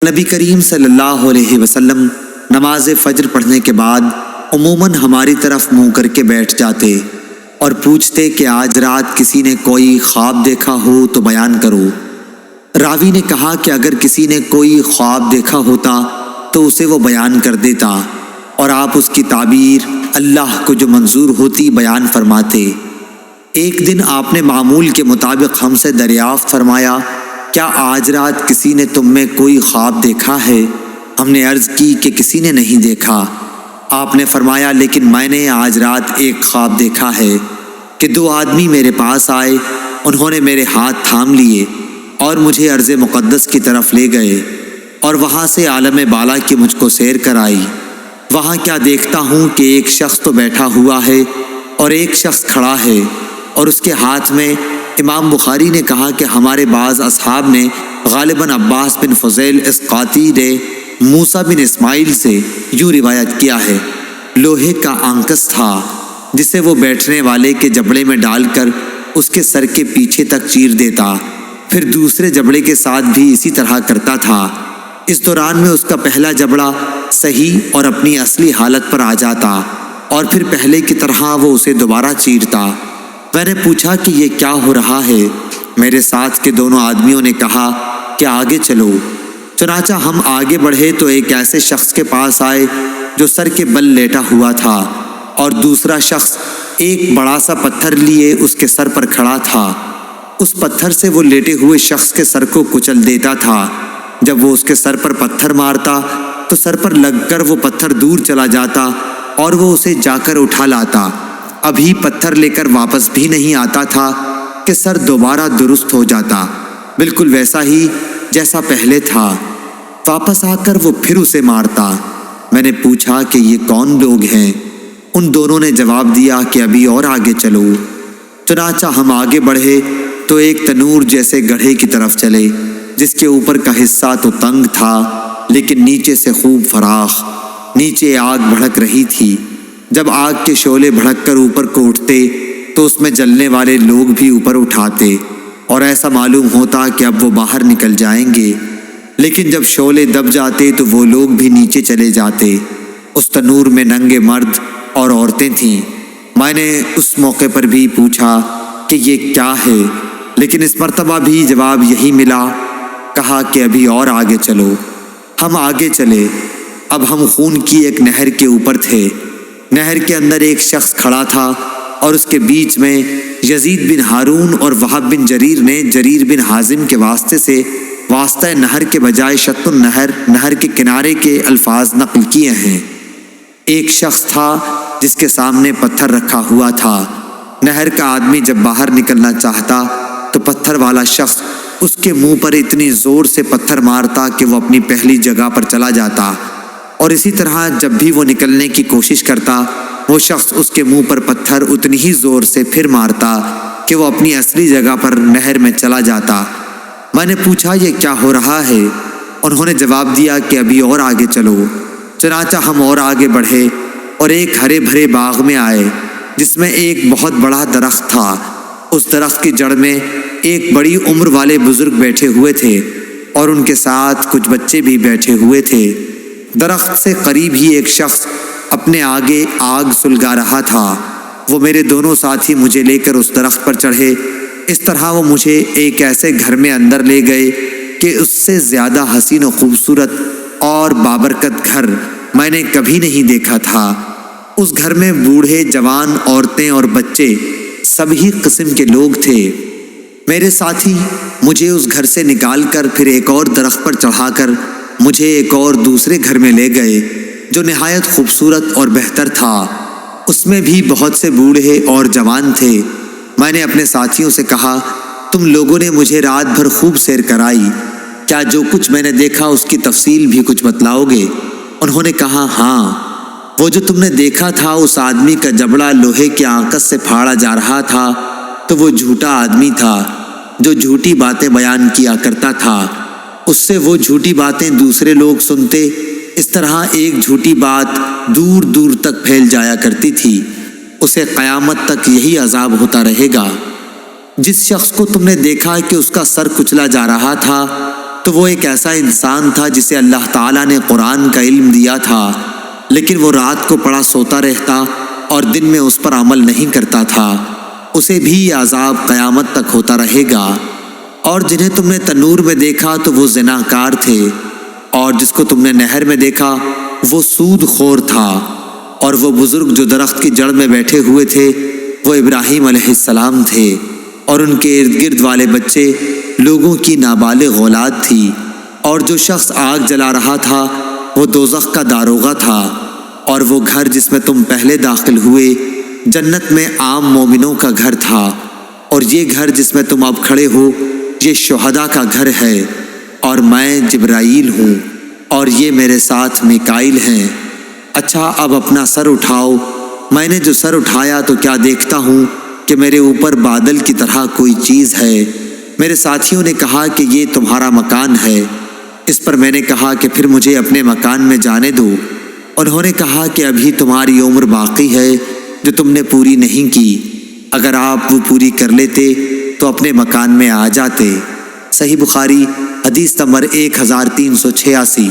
نبی کریم صلی اللہ علیہ وسلم نماز فجر پڑھنے کے بعد عموماً ہماری طرف منہ کر کے بیٹھ جاتے اور پوچھتے کہ آج رات کسی نے کوئی خواب دیکھا ہو تو بیان کرو۔ راوی نے کہا کہ اگر کسی نے کوئی خواب دیکھا ہوتا تو اسے وہ بیان کر دیتا اور آپ اس کی تعبیر اللہ کو جو منظور ہوتی بیان فرماتے۔ ایک دن آپ نے معمول کے مطابق ہم سے دریافت فرمایا، کیا آج رات کسی نے تم میں کوئی خواب دیکھا ہے؟ ہم نے عرض کی کہ کسی نے نہیں دیکھا۔ آپ نے فرمایا، لیکن میں نے آج رات ایک خواب دیکھا ہے کہ دو آدمی میرے پاس آئے، انہوں نے میرے ہاتھ تھام لیے اور مجھے ارض مقدس کی طرف لے گئے اور وہاں سے عالم بالا کی مجھ کو سیر کرائی۔ وہاں کیا دیکھتا ہوں کہ ایک شخص تو بیٹھا ہوا ہے اور ایک شخص کھڑا ہے اور اس کے ہاتھ میں، امام بخاری نے کہا کہ ہمارے بعض اصحاب نے غالباً عباس بن فضیل اسقاطی نے موسیٰ بن اسماعیل سے یوں روایت کیا ہے، لوہے کا آنکس تھا جسے وہ بیٹھنے والے کے جبڑے میں ڈال کر اس کے سر کے پیچھے تک چیر دیتا، پھر دوسرے جبڑے کے ساتھ بھی اسی طرح کرتا تھا۔ اس دوران میں اس کا پہلا جبڑا صحیح اور اپنی اصلی حالت پر آ جاتا اور پھر پہلے کی طرح وہ اسے دوبارہ چیرتا۔ میں نے پوچھا کہ یہ کیا ہو رہا ہے؟ میرے ساتھ کے دونوں آدمیوں نے کہا کہ آگے چلو۔ چنانچہ ہم آگے بڑھے تو ایک ایسے شخص کے پاس آئے جو سر کے بل لیٹا ہوا تھا اور دوسرا شخص ایک بڑا سا پتھر لیے اس کے سر پر کھڑا تھا۔ اس پتھر سے وہ لیٹے ہوئے شخص کے سر کو کچل دیتا تھا۔ جب وہ اس کے سر پر پتھر مارتا تو سر پر لگ کر وہ پتھر دور چلا جاتا اور وہ اسے جا کر اٹھا لاتا۔ ابھی پتھر لے کر واپس بھی نہیں آتا تھا کہ سر دوبارہ درست ہو جاتا، بالکل ویسا ہی جیسا پہلے تھا۔ واپس آ کر وہ پھر اسے مارتا۔ میں نے پوچھا کہ یہ کون لوگ ہیں؟ ان دونوں نے جواب دیا کہ ابھی اور آگے چلو۔ چنانچہ ہم آگے بڑھے تو ایک تنور جیسے گڑھے کی طرف چلے جس کے اوپر کا حصہ تو تنگ تھا لیکن نیچے سے خوب فراخ۔ نیچے آگ بھڑک رہی تھی۔ جب آگ کے شعلے بھڑک کر اوپر کو اٹھتے تو اس میں جلنے والے لوگ بھی اوپر اٹھاتے اور ایسا معلوم ہوتا کہ اب وہ باہر نکل جائیں گے، لیکن جب شعلے دب جاتے تو وہ لوگ بھی نیچے چلے جاتے۔ اس تنور میں ننگے مرد اور عورتیں تھیں۔ میں نے اس موقع پر بھی پوچھا کہ یہ کیا ہے، لیکن اس مرتبہ بھی جواب یہی ملا، کہا کہ ابھی اور آگے چلو۔ ہم آگے چلے۔ اب ہم خون کی ایک نہر کے اوپر تھے۔ نہر کے اندر ایک شخص کھڑا تھا اور اس کے بیچ میں یزید بن ہارون اور وہب بن جریر نے جریر بن حازم کے واسطے سے واسطہ نہر کے بجائے شط النہر، نہر کے کنارے کے الفاظ نقل کیے ہیں۔ ایک شخص تھا جس کے سامنے پتھر رکھا ہوا تھا۔ نہر کا آدمی جب باہر نکلنا چاہتا تو پتھر والا شخص اس کے منہ پر اتنی زور سے پتھر مارتا کہ وہ اپنی پہلی جگہ پر چلا جاتا، اور اسی طرح جب بھی وہ نکلنے کی کوشش کرتا وہ شخص اس کے منہ پر پتھر اتنی ہی زور سے پھر مارتا کہ وہ اپنی اصلی جگہ پر نہر میں چلا جاتا۔ میں نے پوچھا یہ کیا ہو رہا ہے؟ انہوں نے جواب دیا کہ ابھی اور آگے چلو۔ چنانچہ ہم اور آگے بڑھے اور ایک ہرے بھرے باغ میں آئے جس میں ایک بہت بڑا درخت تھا۔ اس درخت کی جڑ میں ایک بڑی عمر والے بزرگ بیٹھے ہوئے تھے اور ان کے ساتھ کچھ بچے بھی بیٹھے ہوئے تھے۔ درخت سے قریب ہی ایک شخص اپنے آگے آگ سلگا رہا تھا۔ وہ میرے دونوں ساتھی مجھے لے کر اس درخت پر چڑھے۔ اس طرح وہ مجھے ایک ایسے گھر میں اندر لے گئے کہ اس سے زیادہ حسین و خوبصورت اور بابرکت گھر میں نے کبھی نہیں دیکھا تھا۔ اس گھر میں بوڑھے، جوان، عورتیں اور بچے سبھی قسم کے لوگ تھے۔ میرے ساتھی مجھے اس گھر سے نکال کر پھر ایک اور درخت پر چڑھا کر مجھے ایک اور دوسرے گھر میں لے گئے جو نہایت خوبصورت اور بہتر تھا۔ اس میں بھی بہت سے بوڑھے اور جوان تھے۔ میں نے اپنے ساتھیوں سے کہا، تم لوگوں نے مجھے رات بھر خوب سیر کرائی، کیا جو کچھ میں نے دیکھا اس کی تفصیل بھی کچھ بتلاؤ گے؟ انہوں نے کہا، ہاں، وہ جو تم نے دیکھا تھا اس آدمی کا جبڑا لوہے کے آنکس سے پھاڑا جا رہا تھا تو وہ جھوٹا آدمی تھا جو جھوٹی باتیں بیان کیا کرتا تھا۔ اس سے وہ جھوٹی باتیں دوسرے لوگ سنتے، اس طرح ایک جھوٹی بات دور دور تک پھیل جایا کرتی تھی۔ اسے قیامت تک یہی عذاب ہوتا رہے گا۔ جس شخص کو تم نے دیکھا کہ اس کا سر کچلا جا رہا تھا تو وہ ایک ایسا انسان تھا جسے اللہ تعالیٰ نے قرآن کا علم دیا تھا، لیکن وہ رات کو پڑا سوتا رہتا اور دن میں اس پر عمل نہیں کرتا تھا۔ اسے بھی یہ عذاب قیامت تک ہوتا رہے گا۔ اور جنہیں تم نے تنور میں دیکھا تو وہ زناکار تھے، اور جس کو تم نے نہر میں دیکھا وہ سود خور تھا، اور وہ بزرگ جو درخت کی جڑ میں بیٹھے ہوئے تھے وہ ابراہیم علیہ السلام تھے، اور ان کے ارد گرد والے بچے لوگوں کی نابالغ اولاد تھی۔ اور جو شخص آگ جلا رہا تھا وہ دوزخ کا داروغہ تھا، اور وہ گھر جس میں تم پہلے داخل ہوئے جنت میں عام مومنوں کا گھر تھا، اور یہ گھر جس میں تم اب کھڑے ہو یہ شہداء کا گھر ہے، اور میں جبرائیل ہوں اور یہ میرے ساتھ میکائیل ہیں۔ اچھا اب اپنا سر اٹھاؤ۔ میں نے جو سر اٹھایا تو کیا دیکھتا ہوں کہ میرے اوپر بادل کی طرح کوئی چیز ہے۔ میرے ساتھیوں نے کہا کہ یہ تمہارا مکان ہے۔ اس پر میں نے کہا کہ پھر مجھے اپنے مکان میں جانے دو۔ انہوں نے کہا کہ ابھی تمہاری عمر باقی ہے جو تم نے پوری نہیں کی، اگر آپ وہ پوری کر لیتے تو اپنے مکان میں آ جاتے۔ صحیح بخاری حدیث نمبر 1386۔